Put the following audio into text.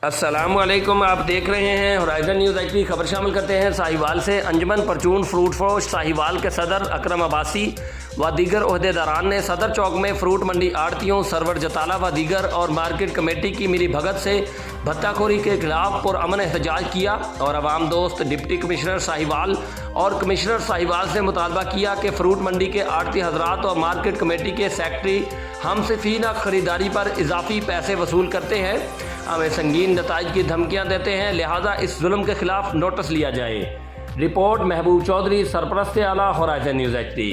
अस्सलामुअलैकुम, आप देख रहे हैं होराइजन न्यूज़ एच डी। खबर शामिल करते हैं साहिवाल से। अंजुमन परचून फ्रूट फरोश साहिवाल के सदर अकरम अब्बासी व दीगर ओहदेदारान ने सदर चौक में फ्रूट मंडी आड़तियों, सरवर जताला व दीगर और मार्केट कमेटी की मिली भगत से भत्ताखोरी के खिलाफ पुरअमन एहतजाज किया और अवाम दोस्त डिप्टी कमिश्नर साहिवाल और कमिश्नर साहिवाल से मुतालबा किया कि फ्रूट मंडी के आड़ती हजरात और मार्केट कमेटी के सेक्रेटरी हमसे फीना खरीदारी पर इजाफी पैसे वसूल करते हैं, हमें संगीन नताइज की धमकियां देते हैं, लिहाजा इस जुल्म के खिलाफ नोटिस लिया जाए। रिपोर्ट महबूब चौधरी, सरपरस्त आला, होराइजन न्यूज़ एच डी।